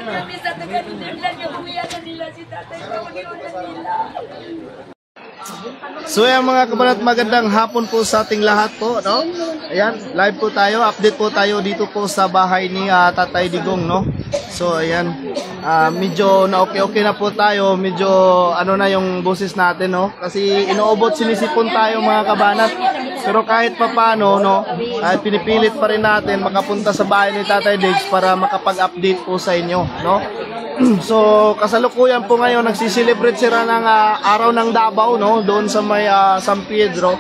Kami sa taga-Netherlands, yung uwian na nila si tatay. Pag-iunan nila. So yan mga kabanat, magandang hapon po sa ating lahat po, no? Ayan, live po tayo, update po tayo dito po sa bahay ni Tatay Digong, no? So ayan, medyo na okay na po tayo, medyo ano na yung boses natin, no? Kasi inuubot, sinisipon tayo mga kabanat. Pero kahit papano, no, ay pinipilit pa rin natin makapunta sa bahay ni Tatay Diggs para makapag-update po sa inyo, no? So, kasalukuyan po ngayon, nagsiselebrate sila ng araw ng Davao, no? Doon sa may San Pedro.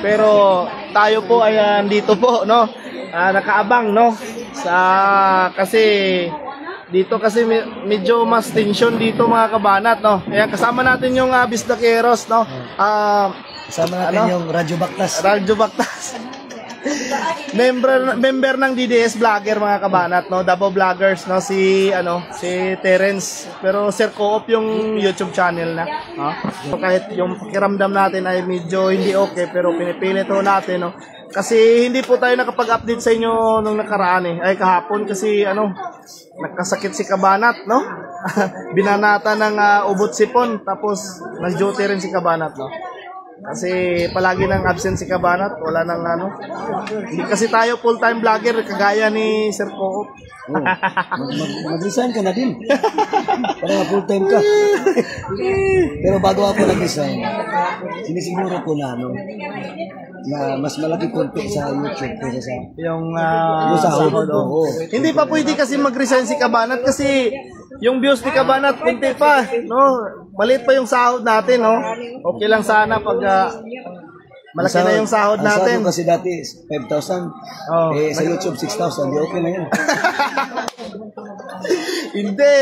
Pero tayo po ay dito po, no? Nakaabang, no? Kasi dito kasi medyo mas tension dito mga kabanat, no? Ayan, kasama natin yung Bisdaqueros, no? Kasama natin yung Radyo Baktas. Radyo Baktas. member ng DDS vlogger mga kabanat, no? Davao Vloggers, no? Si Terence, pero Sir Co-op yung YouTube channel na, no? So, kahit yung pakiramdam natin ay medyo hindi okay, pero pinipilit ho natin, no? Kasi hindi po tayo nakapag-update sa inyo nung nakaraan ay kahapon kasi nagkasakit si Kabanat, no? Binanata ng ubot sipon, tapos nag-duty rin si Kabanat, no? Kasi palagi nang absent si Kabanat, wala nang hindi kasi tayo full-time vlogger kagaya ni Sir Co-op. Mag-resign ka na din. Para full-time ka. Pero bago ako nag-resign, sinisiguro ko na mas malaki konti sa YouTube kaysa sa yung sahod. Hindi pa pwede kasi mag-resign si Kabanat kasi yung views ni Kabanat kunti pa, no? Maliit pa yung sahod natin, no? Okay lang sana pag malaki na yung sahod natin. Ang sahod kasi dati 5,000. Sa YouTube 6,000. Di okay na yan. Hindi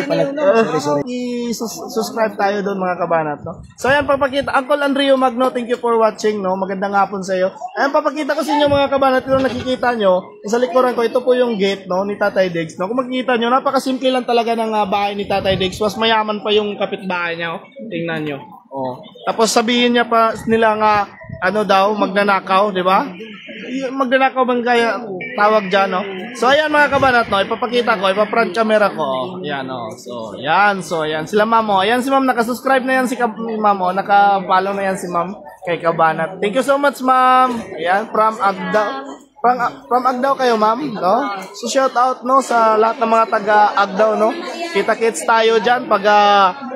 pala. Sorry. Subscribe tayo doon mga kabanat, no? So ayan, papakita. Uncle Andrio Magno, thank you for watching, no? Magandang hapon sa iyo. Ayan, papakita ko sa inyo mga kabanat, ito nakikita nyo. Sa likuran ko, ito po yung gate, no? Ni Tatay Diggs, no? Kung makikita nyo, napakasimple lang talaga ng bahay ni Tatay Diggs. Mas mayaman pa yung kapitbahay niya, oh. Tingnan nyo. Oh. Tapos sabihin niya pa nila nga, magnanakaw, di ba? Magnanakaw bang kaya tawag dyan, no? So, ayan mga kabanat, no? Ipapakita ko, ipaprank camera ko. Ayan, no? So, ayan. Sila ma'am, oh. Ayan si ma'am, nakasubscribe na yan si ma'am, oh. Naka-follow na yan si ma'am kay Kabanat. Thank you so much, ma'am. Ayan, from Agdao. From Agdao kayo, ma'am, no? So, shout out, no, sa lahat ng mga taga-Agdao, no? Kita-kits tayo dyan pag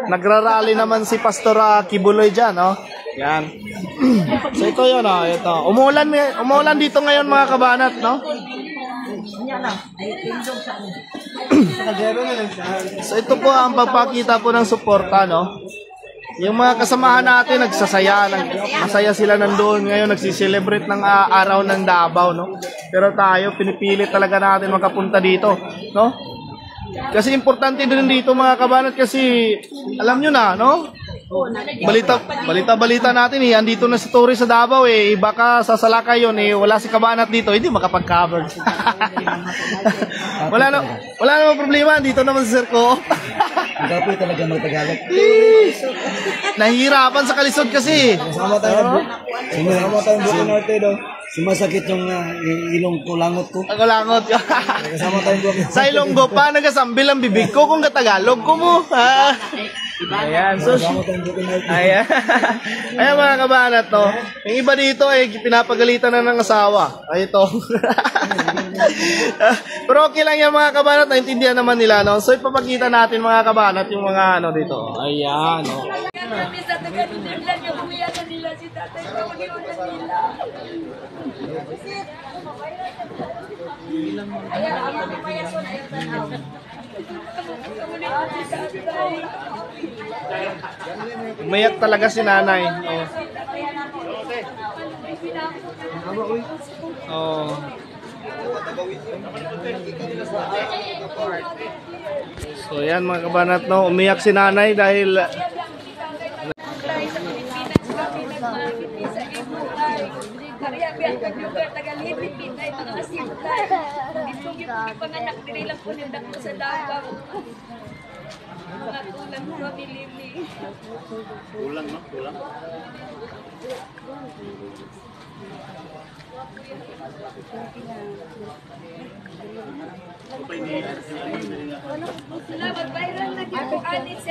nagrarally naman si Pastor Kibuloy dyan, no? Yan. So, ito yun, no? Ito. Umuulan dito ngayon, mga kabanat, no? So, ito po ang pagpakita po ng suporta, no? Yung mga kasamahan natin nagsasaya, masaya sila nandoon ngayon, nagsiselebrate ng araw ng Davao, no? Pero tayo pinipilit talaga natin makapunta dito, no? Kasi importante din dito mga kabanat kasi alam nyo na, no? Balita natin andito na si Tori sa Davao baka sasalakay yun wala si Kabanat dito, hindi makapag-cover. wala namang problema, dito naman si Sir Co. Hindi talaga mag-Tagalog. Nahihirapan sa kalisod kasi. Sama tayo buko norte daw. Sumasakit yung ilong ko, langot ko. Ako langot. Kasama tayong buko. Sa Ilonggo pa, nagasambil ang bibig ko kung katagalog ko mo. Ayan, so, ayan mga kabanat, no? Yung iba dito pinapagalitan na ng asawa. Ay, ito. Pero okay lang yan mga kabanat, naintindihan naman nila, no? So, ipapakita natin mga kabanat yung mga dito. Ayan, no? Kami sa taga-Netherlands, yung uwian na nila si tatay. Pag-iunan nila. Umayak talaga si nanay. Oh. So yan mga kabanat, no, umiyak si nanay dahil panganak din lang po nindak ko sa Davao. Mga tulang ko bilili. kulang, no? Kulang.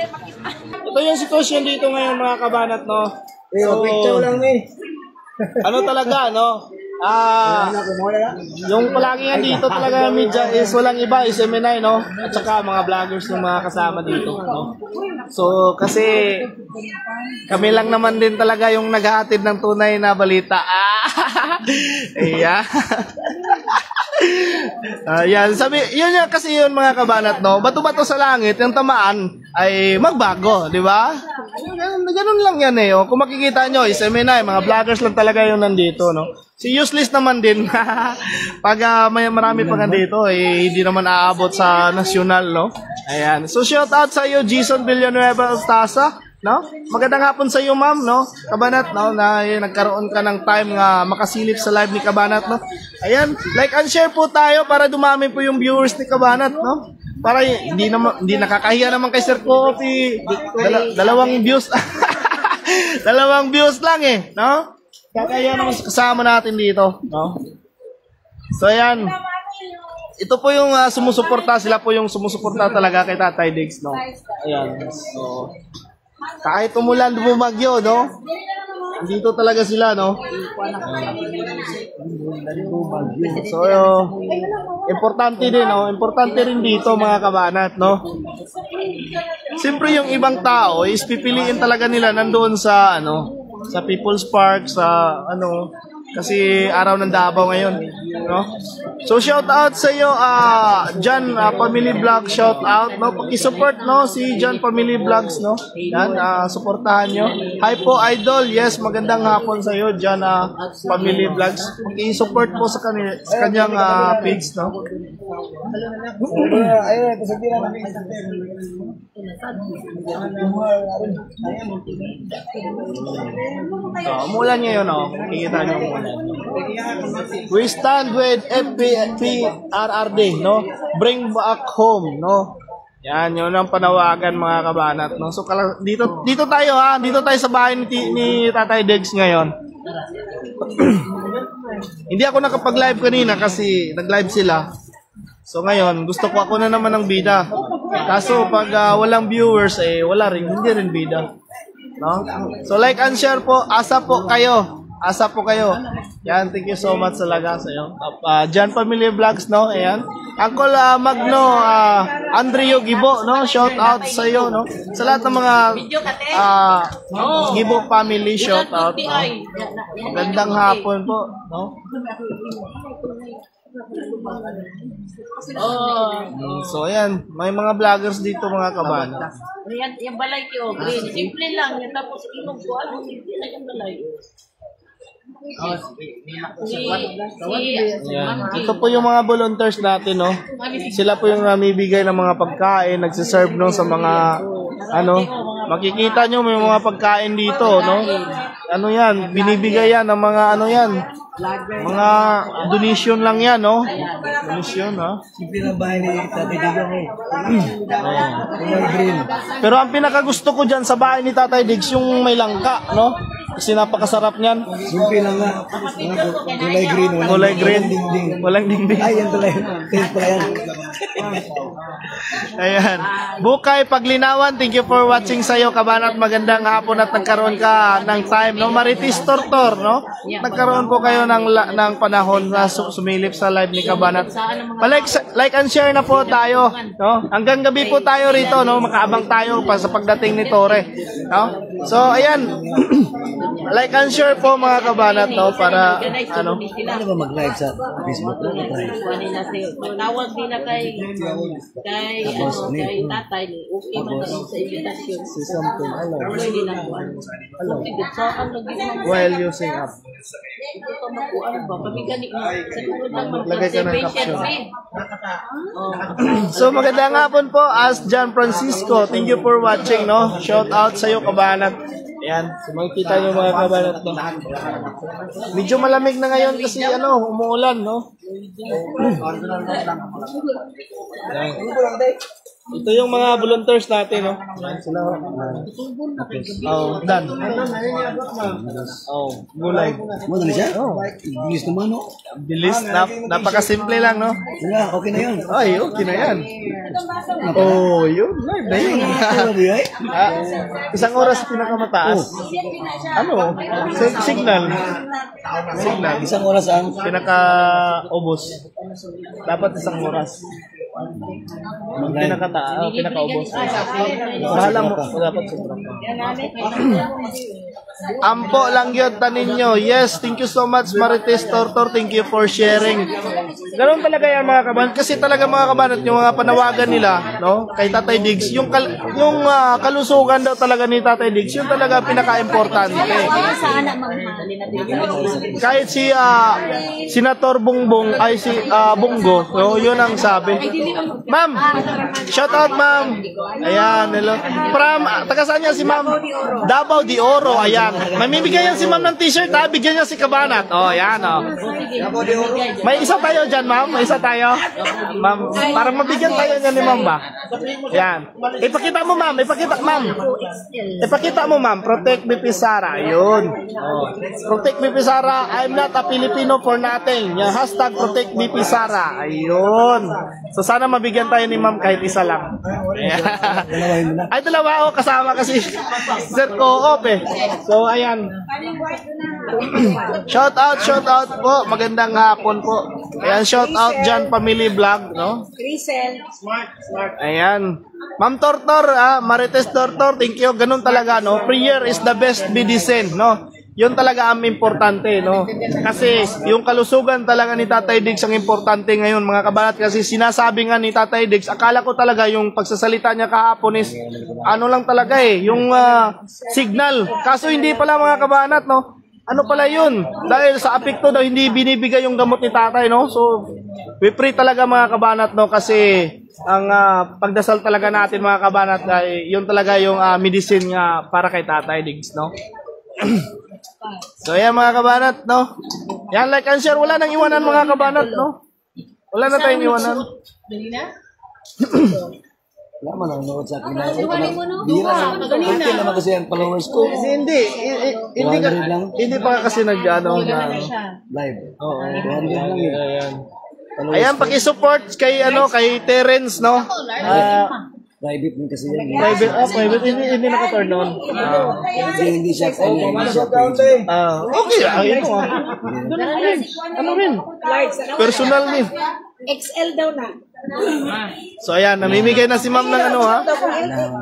Ito yung sitwasyon dito ngayon mga kabanat, no? So, picture lang eh. Ano talaga, no? Yung palagi nga dito talaga media is walang iba, is MNI, no? At saka mga vloggers yung mga kasama dito, no? So, kasi kami lang naman din talaga yung naghahatid ng tunay na balita. Iya. Yan, sabi, yun yan kasi yun mga kabanat, no? Bato-bato sa langit, yung tamaan ay magbago, di ba? Ganun lang yan eh. Oh. Kung makikita nyo, is MNI, mga vloggers lang talaga yung nandito, no? Si useless naman din. Pag may marami pa dito, eh, hindi naman aabot sa nasyonal, no? Ayan. So, shout out sa iyo, Jason Villanueva Altasa, no? Magandang hapon sa iyo, ma'am, no? Kabanat, no? Na nagkaroon ka ng time nga makasilip sa live ni Kabanat, no? Ayan, like and share po tayo para dumami po yung viewers ni Kabanat, no? Para hindi nakakahiya naman kay Sir Coffee. Dalawang views. Dalawang views lang eh, no? Kakahiya naman kasama natin dito, no? So ayan. Ito po yung sumusuporta, sila po yung sumusuporta talaga kay Tatay Diggs, no? Ayan. So kahit umulan, bumagyo, no? Dito talaga sila, no? So, importante din, no? Importante rin dito, mga kabanat, no? Siyempre, yung ibang tao is pipiliin talaga nila nandoon sa, ano, sa People's Park, sa, ano, kasi araw ng Davao ngayon, no? So shout out sa iyo John Family Vlog, shout out, no? Paki-support, no, si John Family Vlogs, no? Yan, suportahan niyo. Hi po idol. Yes, magandang hapon sa iyo, John Family Vlogs. Paki-support po sa kanyang page, no? Ayun, pasabihan namin. So, umulan ngayon, no? Kikita niyo umulan. We stand with FPRRD, no? Bring back home, no? Yan, yun ang panawagan mga kabanat, no? So, dito tayo, ha? Dito tayo sa bahay ni Tatay Diggs ngayon. Hindi ako nakapag-live kanina kasi nag-live sila. So, ngayon, gusto ko ako na naman ng bida. Kaso, pag walang viewers, eh, hindi rin bida. No? So, like and share po. Asa po kayo. Yan, thank you so much talaga sa iyo. John Family Vlogs, no? Ayan. Uncle Magno, Andrio Gibo, no? Shout out sa iyo, no? Sa lahat ng mga Gibo family, shout out. No? Magandang hapon po, no? So ayan, may mga vloggers dito mga kaban. Yung balay ko, green. Simple lang. Tapos inog ko, simple lang yung balay. Ito po yung mga volunteers natin, no? Sila po yung namibigay ng mga pagkain, nagsiserve, no, sa mga, ano, makikita nyo may mga pagkain dito, no? Ano yan, binibigay yan ng mga, ano yan, mga donation lang yan, no? Donation, ha? Simple na bahay ni Tatay Diggs, eh. Pero ang pinakagusto ko dyan sa bahay ni Tatay Diggs, yung may langka, no? Kasi napakasarap niyan. Simple lang nga. Kulay green. Kulay green. Walang dingding. Ay, yan tuloy. Taste pala yan. Ayan. Bukay Paglinawan, thank you for watching sa'yo, Kabanat. Magandang hapon at nagkaroon ka ng time, no? Maritis Tortor, no? Nagkaroon po kayo ng panahon na sumilip sa live ni Kabanat. Like and share na po tayo, no? Hanggang gabi po tayo rito, no? Makaabang tayo pa sa pagdating ni Tore, no? So, ayan. Like and share po mga kabanat, no? Para, ano? Ano ba mag-live sa Facebook? Tawag nila kay tatay ni okay man sa invitation. Something, Pwede lang po. While using app. Lagay ka ng caption. So magandang hapon po as John Francisco. Thank you for watching, no? Shout out sa iyo, kabanat. Ayan, so makikita nyo mga kabanat, no? Medyo malamig na ngayon kasi ano, umuulan, no? Ito yung mga volunteers natin, no? Sila, oh, Dan. Oh, gulay. Madali siya? Oo. Bilis naman, no? Bilis, napakasimple lang, no? Wala, okay na yun. Ay, okay na yan. Oh, yun, live na yun. Ah, isang oras pinakamataas. Ano? Signal. Signal. Isang oras ang Pinaka-ubos. Dapat isang oras. Pinaka-ubos. Bahala mo. Dapat sobrang. Ampo lang yun, tanin nyo. Yes, thank you so much, Marites Tortor. Thank you for sharing. Ganun talaga yan, mga kabanat. Kasi talaga, mga kabanat, yung mga panawagan nila, no, kay Tatay Diggs, yung kalusugan daw talaga ni Tatay Diggs, yun talaga pinaka-importante. Kahit si Senator Bongbong, ay si Bongo, no, yun ang sabi. Ma'am, shout out, ma'am. Ayan, hello. From, taga saan niya si ma'am? Davao de Oro, ayan. Mamimigay yan si ma'am ng t-shirt, ha? Bigyan niya si Kabanat. Oh, ayan, oh. May isa tayo dyan, ma'am. May isa tayo. Ma'am, parang mabigyan tayo niya ni ma'am ba? Ayan. Ipakita mo, ma'am. Ipakita, ma'am. Ipakita mo, ma'am. Protect BP Sara. Ayun. Oh. Protect BP Sara. I'm not a Filipino for nothing. Yung hashtag Protect BP Sara. Ayun. So, sana mabigyan tayo ni ma'am kahit isa lang. Ayan. Ay, dalawa ako. Kasama kasi Sir Co-op eh. So, ayan. Shout out po. Magandang hapon po. Ayan, shout out dyan, Family Vlog, no? Ayan. Ma'am Tortor, Marites Tortor, thank you. Ganun talaga, no? Prayer is the best medicine, no? Yun talaga ang importante, no? Kasi yung kalusugan talaga ni Tatay Diggs ang importante ngayon, mga kabanat. Kasi sinasabi nga ni Tatay Diggs, akala ko talaga yung pagsasalita niya kahapon is, ano lang talaga eh, yung signal. Kaso hindi pala, mga kabanat, no? Ano pala yun? Dahil sa apekto daw, hindi binibigay yung gamot ni Tatay, no? So, we pray talaga, mga kabanat, no? Kasi ang pagdasal talaga natin, mga kabanat, ay yun talaga yung medicine nga para kay Tatay Diggs, no? So, ayan, mga kabanat, no? Yan, like and share. Wala nang iwanan, mga kabanat, no? Wala na tayong iwanan. wala man ang nood sa akin. Bira na. Okay naman kasi ang followers ko. Kasi hindi pa kasi nag-ano na Live. Oo. 200 lang yun. Ayan, paki-support kay Terence, no? Private din kasi yan. Private. Hindi naka-turn on. Hindi siya page. Okay, ayun mo. Ano rin? Personal din. XL daw na. So ayan, namimigay na si ma'am ng ano, ha?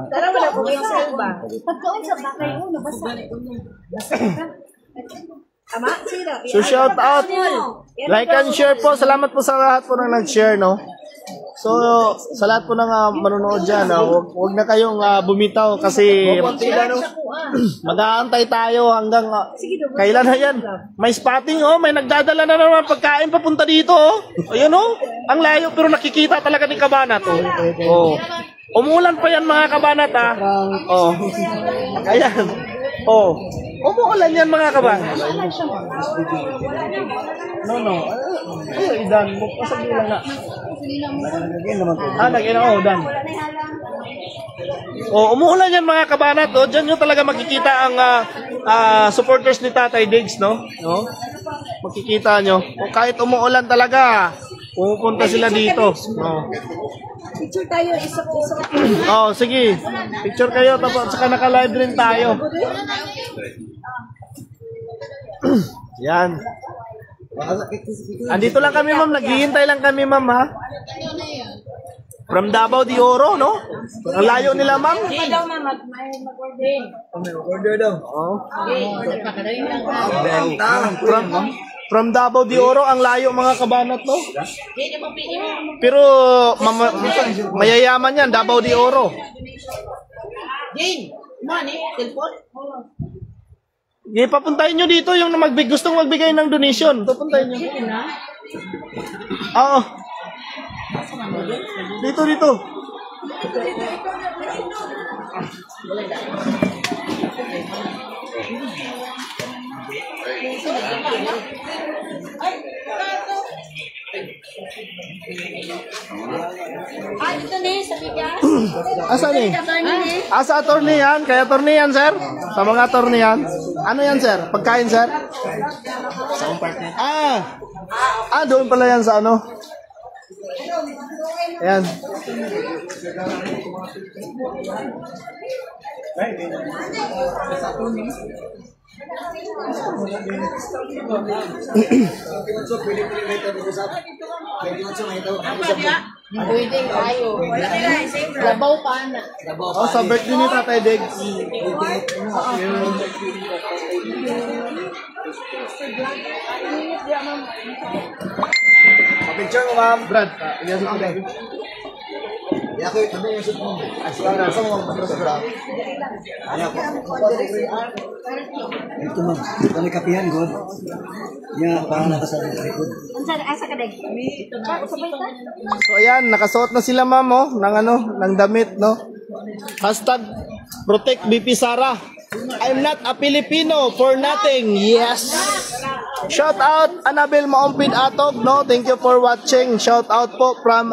Tara mo na kung XL ba? Pagkaon sa bakay mo, nabasa. Tama? Sino? So shout out. Like and share po. Salamat po sa lahat po na nag-share, no? So, sa lahat po ng manonood dyan, huwag na kayong bumitaw kasi mag-aantay tayo hanggang kailan na yan. May spotting, may nagdadala na naman pagkain papunta dito. Ayun, ang layo pero nakikita talaga ni Kabanat. Umuulan pa yan, mga Kabanat, ha. Ayan. Umuulan yan, mga Kabanat. No. Ay, Dan, pasag nila nga. Dan. Umuulan yan, mga Kabanat. Diyan nyo talaga makikita ang supporters ni Tatay Diggs, no? Makikita nyo. Kahit umuulan talaga, pumupunta sila dito. Picture tayo, isok-isok. Sige. Picture kayo, tapos saka naka-live rin tayo. Yan. Andito lang kami, ma'am. Naghihintay lang kami, ma'am, ha? From Davao de Oro, no? Ang layo nila, ma'am. Hindi daw mag-order. Order daw. From Davao de Oro, ang layo, mga Kabanat, no? Pero mayayaman yan, Davao de Oro. Jane, money, telepon. Papuntahin nyo dito yung gustong magbigay ng donation. Papuntahin nyo. Oo. Dito. Ito Asan eh? Sa attorney yan? Kaya attorney yan, sir? Sa mga attorney yan? Ano yan, sir? Pagkain, sir? Sa compartment. Doon pala yan sa ano? Ayan. Pwede tayo. Labaw pa na. Sa birthday ni Tatay Dig. Picture mo, ma'am. Brad. Yes, ma'am. Ako ito yung suit mo. Sa mga Brad. Ito ma'am. Kami kapihan, God. Yan, parang nakasabi sa likod. So ayan, nakasuot na sila ma'am ng damit, no? Hashtag Protect BP Sara. I'm not a Filipino for nothing. Yes. Shout out Annabel Maompid Atog, no? Thank you for watching. Shout out po from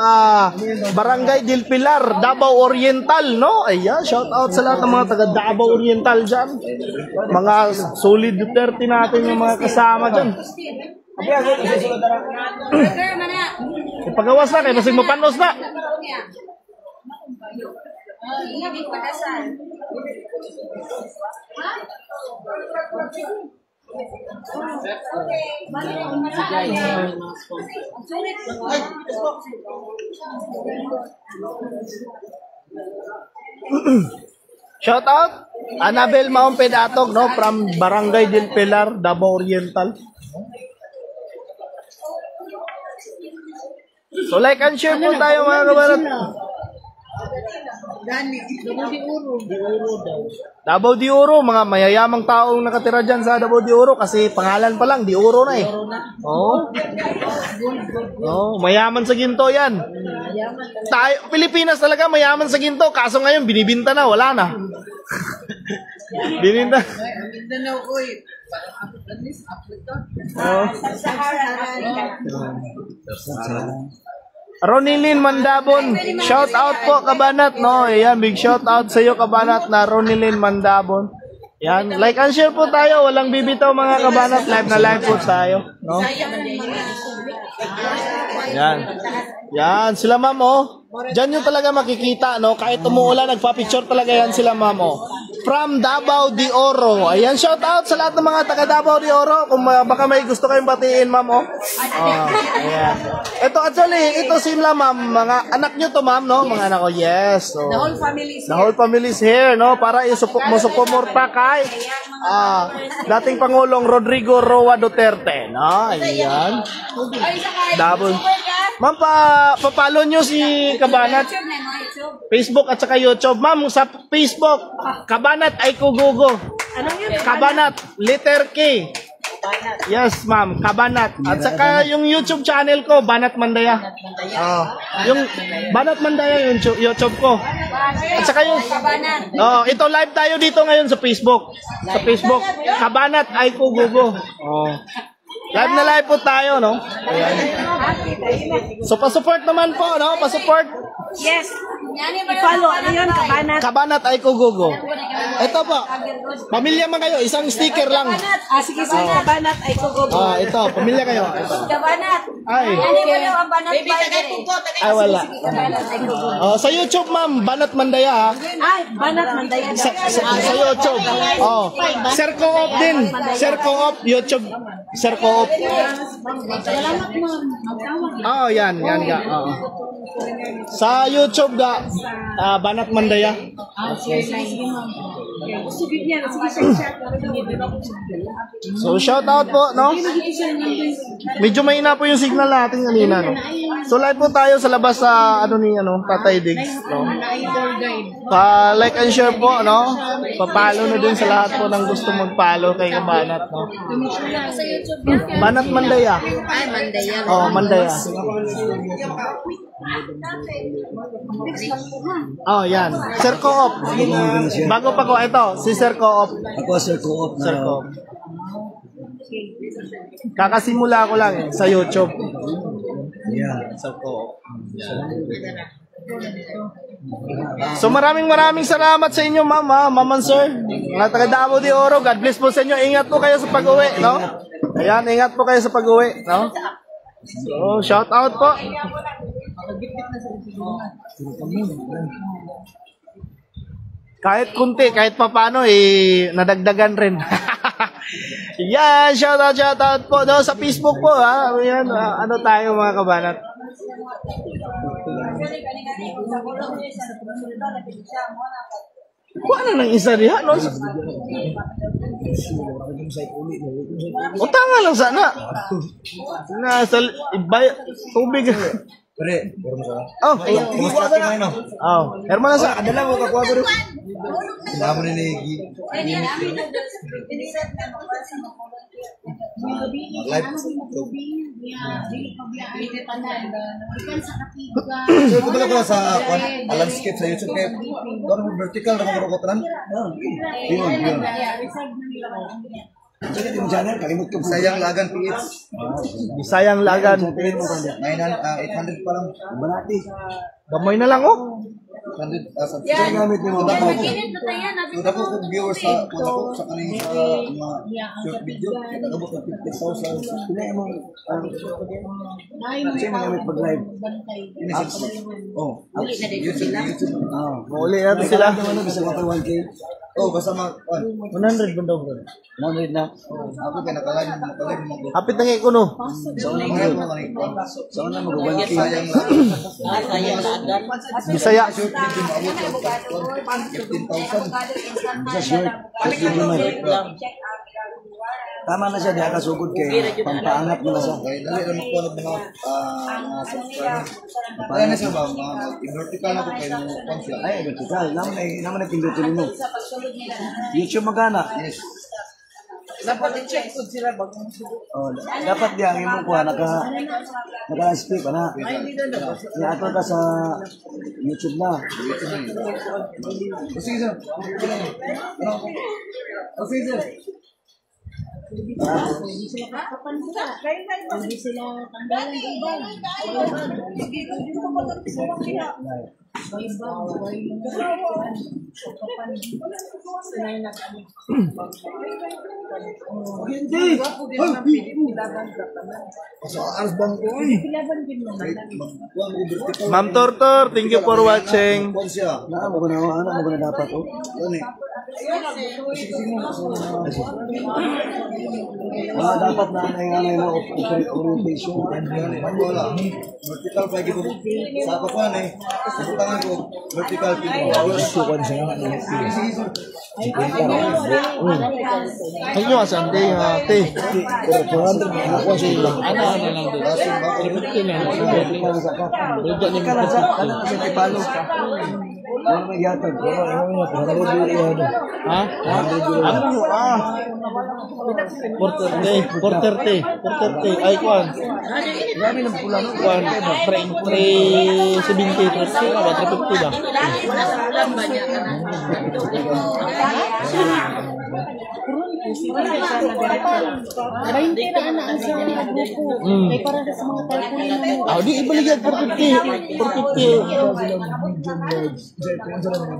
Barangay Del Pilar, Davao Oriental, no? Ayan, shout out sa lahat ng mga taga Davao Oriental dyan. Mga solid Duterte natin yung mga kasama dyan. Ipagawas na kayo, masig mapanos na. Shout out Annabel Maompid Atog, no, from Barangay Del Pilar, Davao Oriental. So like and share po tayo mga kabarat. Davao de Oro, mga mayayamang taong nakatira dyan sa Davao de Oro kasi pangalan pa lang, de Oro na eh. Mayaman sa ginto yan. Tayo, Pilipinas talaga mayaman sa ginto, kaso ngayon binibinta na, wala na. Bininta. Ronilyn Mandabon, shout out po Kabanat, no? Ayan, big shout out sa iyo Kabanat na Ronilyn Mandabon. Yan, like and share po tayo, walang bibitaw mga Kabanat, live na live po tayo, no? Yan. Yan, sila ma'am, Diyan nyo talaga makikita, no? Kahit umuulan, nagpa-picture talaga yan sila ma'am, From Davao de Oro. Ayan, shout out sa lahat ng mga taga Davao de Oro. Kung baka may gusto kayong batiin, ma'am, ayan. Ito actually, ito sila, ma'am. Mga anak nyo to, ma'am, no? Mga anak ko, yes. So, The whole family is the whole family is here, no? Para isuporta kay dating Pangulong Rodrigo Roa Duterte, no? Ayan. Davao. Ma'am, papalo nyo si Kabanat. Facebook at saka YouTube. Ma'am, sa Facebook, Kabanat ay kugugo. Kabanat, letter K. Yes, ma'am, Kabanat. At saka yung YouTube channel ko, Banat Mandaya. Yung Banat Mandaya yung YouTube ko. At saka yung ito live tayo dito ngayon sa Facebook. Sa Facebook, Kabanat ay kugugo. Live na live po tayo, no? Ayan. So, pa-support naman po, no? Pa-support. Yes. I-follow. Ano yun? Kabanat. Kabanat ay kugugo. Ito po. Pamilya man kayo. Isang sticker lang. Sige. Kabanat ay kugogo. Ito. Pamilya kayo. Ito. Kabanat. Ay. Baby, tagay po. Ay, wala. Sa YouTube, ma'am. Banat Mandaya, ha? Ay, Banat Mandaya. Sa YouTube. Sir Co-op din. Sir Co-op. YouTube. Sir Co-op. Yan ga. Sa YouTube ga Banat Mandaya. So shout out po, no? Medyo mahina po yung signal natin kanina, no? So live po tayo sa labas sa Tatay Diggs, no? Pa-like and share po, no? Pa-follow na din sa lahat po ng gusto mag-follow kay Kabanat, no? Banat Mandaya. Ay, Mandaya. Mandaya. Yan. Sir Co-op. Bago pa ko, ito, si Sir Co-op. Ako, Sir Co-op. Sir Co-op. Kakasimula ko lang sa YouTube. Yeah. Sir Co-op. So maraming salamat sa inyo, ma'am, ma'am and sir. Mga taga Davao de Oro, God bless po sa inyo. Ingat po kayo sa pag-uwi, no? Ayan, ingat po kayo sa pag-uwi, no? So, shout out po. Kahit kunti, kahit papano, nadagdagan rin. Yan, shout out po daw sa Facebook po, ha? Yan, ano tayo mga kabanat? Kuha na ng isa diha, no? Utang lang sana. Nasa ibay, tubig. Pre, pero mo sa. Oh, Kumusta ka na? oh. Herman na sa. Adala mo kakuha ko rin. Sinabi ni Negi. Live. So, kung ko sa landscape sa YouTube, kaya vertical na mga rokotan. Yun. Sige, yung channel, kalimut ko. Sayang Lagan PH. Bisayang Lagan. 800 pa lang. Banati. Gamay na lang, oh. 100 subscribe gamit ni mga tao. Sudah ko kung viewers sa kaning mga short video, nakabot ng 50,000. Pinay mo kasi nagamit pag live. Oh, YouTube. Mauli natin sila. Ano bisa ka 1K? Oh, basta 100 banda bro. 100 na. Ako kaya nakalive mo. Hapit na ngayon ko, no? Sa una mo 1K. Sayang Bisaya. short video maabot ng 15,000. Sa short. Tama na siya, di akasugod kay pampaangat mo na siya. Okay, dali na magkuha ng mga subscriber. Kaya na siya ba, vertical na ko kayo ng pamphlet. Ay, vertical. Naman na pindutuloy mo. YouTube magana. Yes. Dapat i-check kung sila bagong Oh, dapat di ang imong kuha naka-speak na. Ni-upload ka sa YouTube na. Sige sir. Okay sir. hindi sila tanggalan ng iba. Ma'am Tortor, thank you for watching. Mo na dapat oh. Dapat na nangyayari na orientation. Vertical pa gito. Sa ako pa na tangan ko vertical pin. Sukan siya nga ni Thank you, Sunday, ate. Ako sa ilang ana lang din. Ano may gatag? Ha? Ano? 430. Ay, kuan. Grabe ng pula no. Kuan, 370, 350 ba? 350 ba? May para sa mga kalkulin mo. Di ibaligyan 450. 450.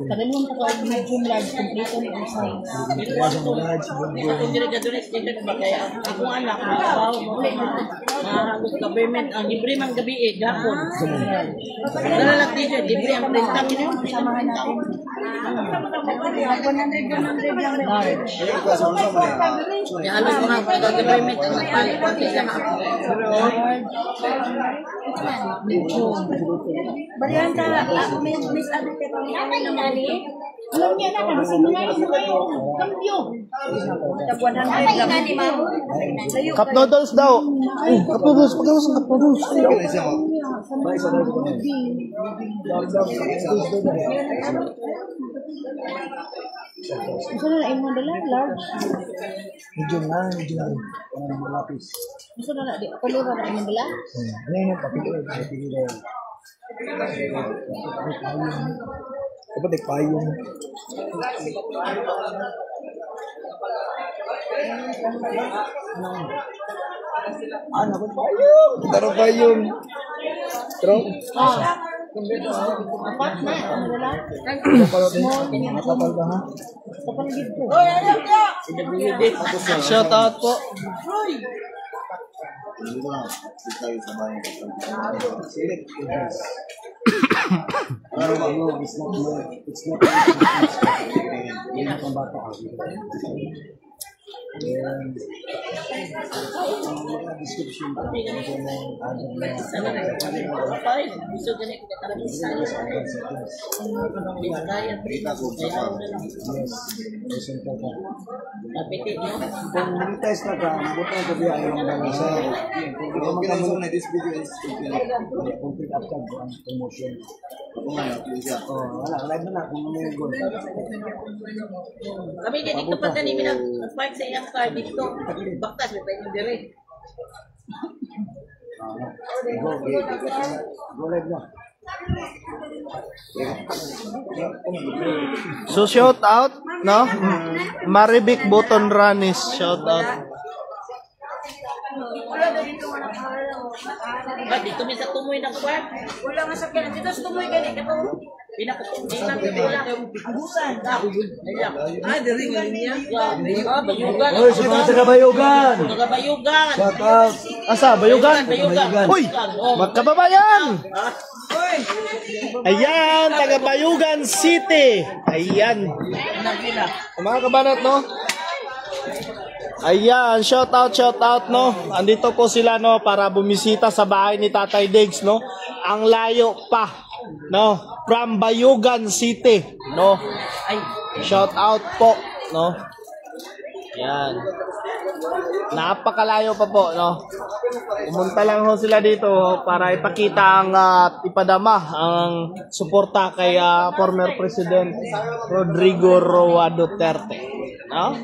Kadalawang po ka medium large kompleto ni ang size. Kung diri-gadulis dito ba kaya akong anak trabaho mo mahagot ka payment ang libre man gabi gapon. Dala dito libre ang renta kini Samahan natin. 100 lang may ya alas mga payment ang nagpalit konti lang ako. Barihan ka, Miss Adite pa niya. Alam niya na, kasi mga kambyo. Tag 100 lang. Cup noodles daw. Cup noodles. Pagkakas ng cup noodles. Gusto na yung dala, large. Medium lang. Malapis. Gusto na di ako lura na yung dala. Ano yung papili na yun? Dapat nagpayong. Dapat payong. Taro payong. Taro? Apat na. Ano na lang? Matatal ka ha? Kapalagid ko. Shout out po. Gusto ganit ka talaga sa binagaya. Napitit mo. Kung monetize na ka, buto ko biya yung mga sa complete after ang promotion. Wala, live na kung ano yung goal. Kami dito pa tanim ng fight sa iyang card dito. Baktas mo pa yung dire. Go live na. So shout out, no? Maribik Boton Ranis, shout out. Ba dito mi sa tumoy ng kwat. Wala nga sa kanya. Dito sa tumoy ganit ito. Pinakatumdi lang wala. Abusan. Ah, diri nga niya. Bayugan. Oy, sa mga taga-Bayugan! Taga-Bayugan. Shout out! Asa, Bayugan? Bayugan. Uy, magkababayan! Ayan, taga Bayugan City. Ayan. Mga kabanat, no? Ayan, shout out, no? Andito po sila, no, para bumisita sa bahay ni Tatay Diggs, no? Ang layo pa, no? From Bayugan City, no? Shout out po, no? Ayan. Napakalayo pa po, no? Pumunta lang ho sila dito para ipakita ang ipadama ang suporta kay former President Rodrigo Roa Duterte, no?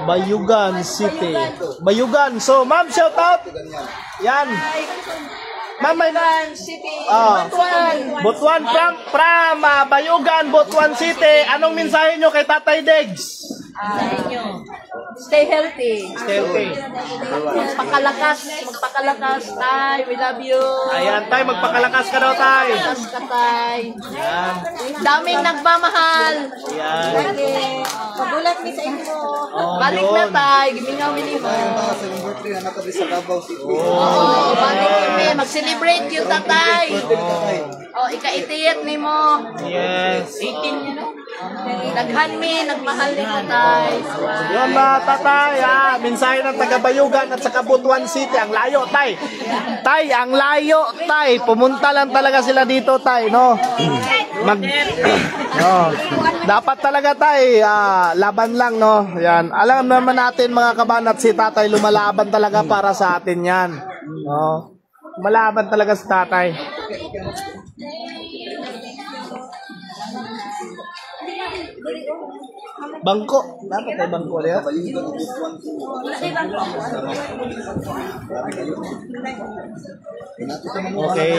Bayugan City. Bayugan. So, ma'am, shout out. Yan. Ma'am, may City. Butuan from Bayugan, Butuan City. Anong mensahe nyo kay Tatay Diggs? Stay healthy. Stay okay. Magpakalakas, tay. We love you. Ayan, tay, magpakalakas ka daw, tay. Magpakalakas ka, tay. Ayan. Daming nagmamahal. Ayan. Lagi. Pagulat mi sa inyo. Oh, Balik yun. na, tay. Gimingaw mi nimo. Oo, balik kami. Mag-celebrate yung tatay. Oh, ika-itiyat nimo. Yes. 18 yun, no? Daghan mi, nagmahal ni tatay. Yun ba, tatay, mensahe ng taga-Bayugan at saka Butuan City. Ang layo, tay. Tay, ang layo, tay. Pumunta lang talaga sila dito, tay, no? Dapat talaga, tay, laban lang, no? Yan. Alam naman natin, mga kabanat, si tatay lumalaban talaga para sa atin yan. No? Malaban talaga si tatay. Bangko. Dapat ay bangko ulit. Okay.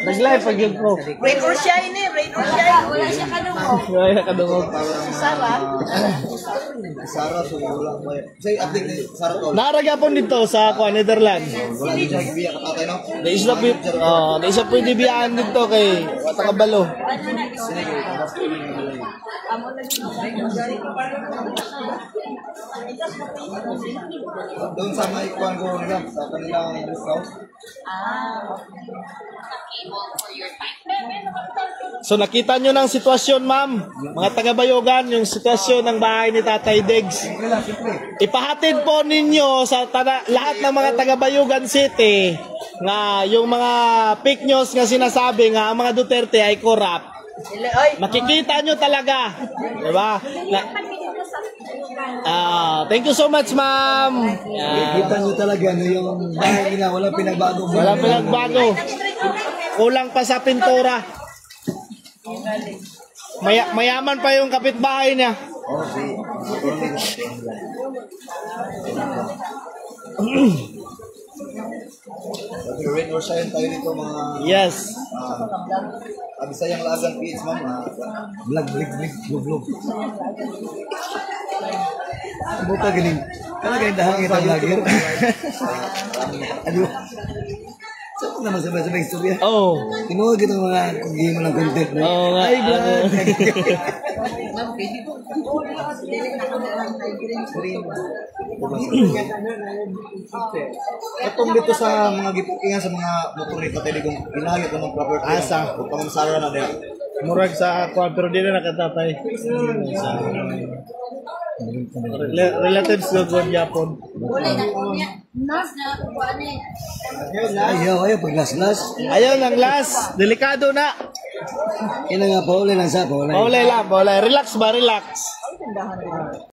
Nag-live pag yun ko. Rain or shine eh, rain or shine. Wala siya kadungog. Wala kadungog. Sarah. Sarah, so wala ko. Say, update ni Sarah to. Naragapon dito sa Netherlands. Wala din siya gibiya katatay, no? Naisap po yung biyaan dito kay Watakabalo. Doon sa may kuwan ko nila, sa kanilang discount. So nakita nyo ng sitwasyon, ma'am, mga taga-Bayugan, yung sitwasyon ng bahay ni Tatay Diggs. Ipahatid po ninyo sa lahat ng mga taga-Bayugan City nga yung mga fake news nga sinasabi nga ang mga Duterte ay corrupt. Makikita nyo talaga, di ba? Thank you so much, ma'am. Kita nyo talaga no, yung bahay nila, walang pinagbago. Walang pinagbago. Kulang pa sa pintura. Mayaman pa yung kapitbahay niya. Rain or shine tayo dito mga Yes. Abisayang lagang kids, ma'am. Vlog, vlog. Buka galing. Kana galing dahang kita vlogger. Aduh. Saan ko naman sabay-sabay istorya? Oh. Tinuha kita mga kuging mo ng content. No? Oo nga. Ay, vlog. Itong dito sa mga gipukingan sa mga motor ni Tatay kung inahayot ng property. Asa. Kung pamasara na din. Murag sa kwan, pero di na nakatatay. Relatives ko kwan yapon. Ayaw, paglas-las. Ayaw ng last. Delikado na. Kailan nga pa, uli lang sa pa, Paulay lang, paulay. Relax ba, relax.